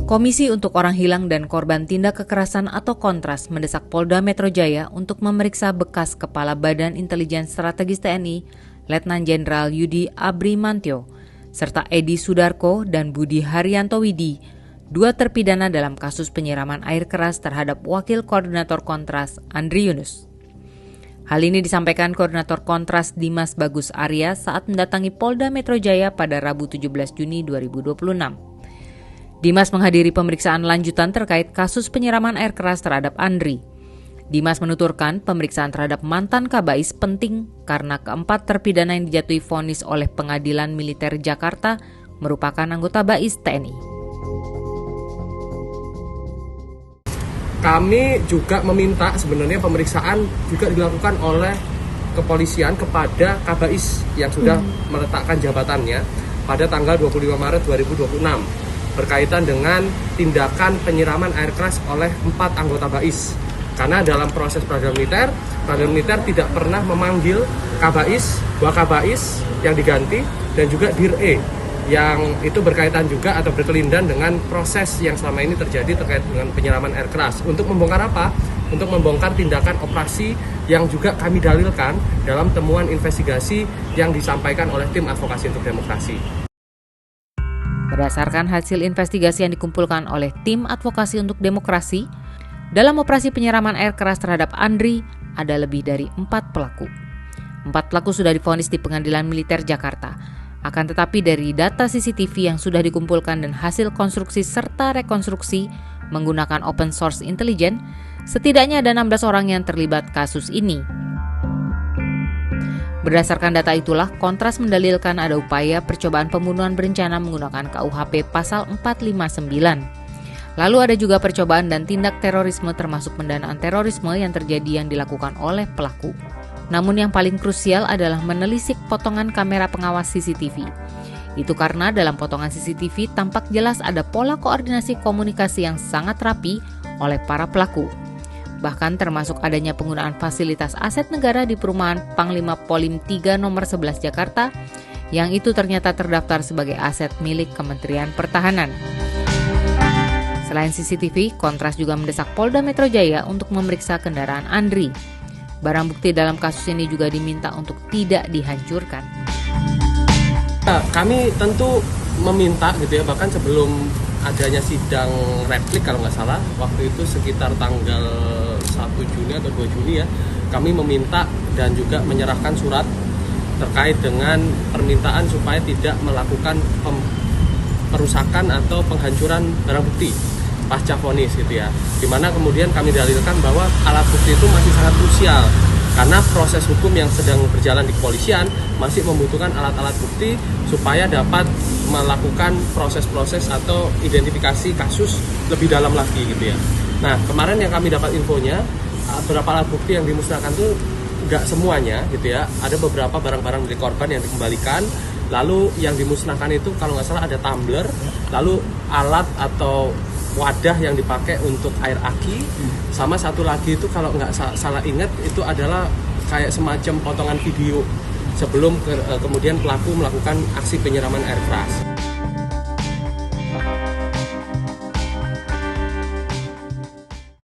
Komisi untuk Orang Hilang dan Korban Tindak Kekerasan atau Kontras mendesak Polda Metro Jaya untuk memeriksa bekas Kepala Badan Intelijen Strategis TNI, Letnan Jenderal Yudi Abrimantio, serta Edi Sudarko dan Budi Haryanto Widi, dua terpidana dalam kasus penyiraman air keras terhadap Wakil Koordinator Kontras, Andri Yunus. Hal ini disampaikan Koordinator Kontras Dimas Bagus Arya saat mendatangi Polda Metro Jaya pada Rabu 17 Juni 2026. Dimas menghadiri pemeriksaan lanjutan terkait kasus penyiraman air keras terhadap Andri. Dimas menuturkan pemeriksaan terhadap mantan Kabais penting karena keempat terpidana yang dijatuhi vonis oleh Pengadilan Militer Jakarta merupakan anggota BAIS TNI. Kami juga meminta sebenarnya pemeriksaan juga dilakukan oleh kepolisian kepada Kabais yang sudah meletakkan jabatannya pada tanggal 25 Maret 2026 berkaitan dengan tindakan penyiraman air keras oleh 4 anggota BAIS. Karena dalam proses peradilan militer tidak pernah memanggil Kabais, Wakabais yang diganti, dan juga Dir-E yang itu berkaitan juga atau berkelindan dengan proses yang selama ini terjadi terkait dengan penyiraman air keras. Untuk membongkar apa? Untuk membongkar tindakan operasi yang juga kami dalilkan dalam temuan investigasi yang disampaikan oleh tim advokasi untuk demokrasi. Berdasarkan hasil investigasi yang dikumpulkan oleh tim advokasi untuk demokrasi, dalam operasi penyiraman air keras terhadap Andri ada lebih dari 4 pelaku. 4 pelaku sudah divonis di Pengadilan Militer Jakarta. Akan tetapi dari data CCTV yang sudah dikumpulkan dan hasil konstruksi serta rekonstruksi menggunakan open source intelijen, setidaknya ada 16 orang yang terlibat kasus ini. Berdasarkan data itulah, Kontras mendalilkan ada upaya percobaan pembunuhan berencana menggunakan KUHP pasal 459. Lalu ada juga percobaan dan tindak terorisme termasuk pendanaan terorisme yang terjadi yang dilakukan oleh pelaku. Namun yang paling krusial adalah menelisik potongan kamera pengawas CCTV. Itu karena dalam potongan CCTV tampak jelas ada pola koordinasi komunikasi yang sangat rapi oleh para pelaku. Bahkan termasuk adanya penggunaan fasilitas aset negara di perumahan Panglima Polim 3 nomor 11 Jakarta, yang itu ternyata terdaftar sebagai aset milik Kementerian Pertahanan. Selain CCTV, Kontras juga mendesak Polda Metro Jaya untuk memeriksa kendaraan Andri. Barang bukti dalam kasus ini juga diminta untuk tidak dihancurkan. Kami tentu meminta gitu ya, bahkan sebelum adanya sidang replik kalau nggak salah, waktu itu sekitar tanggal 1 Juni atau 2 Juni ya, kami meminta dan juga menyerahkan surat terkait dengan permintaan supaya tidak melakukan perusakan atau penghancuran barang bukti pasca vonis gitu ya. Dimana kemudian kami dalilkan bahwa alat bukti itu masih sangat krusial karena proses hukum yang sedang berjalan di kepolisian masih membutuhkan alat-alat bukti supaya dapat melakukan proses-proses atau identifikasi kasus lebih dalam lagi gitu ya. Nah, kemarin yang kami dapat infonya, beberapa alat bukti yang dimusnahkan itu nggak semuanya gitu ya. Ada beberapa barang-barang dari korban yang dikembalikan. Lalu yang dimusnahkan itu kalau nggak salah ada tumbler, lalu alat atau wadah yang dipakai untuk air aki, sama satu lagi itu kalau nggak salah ingat itu adalah kayak semacam potongan video sebelum kemudian pelaku melakukan aksi penyiraman air keras.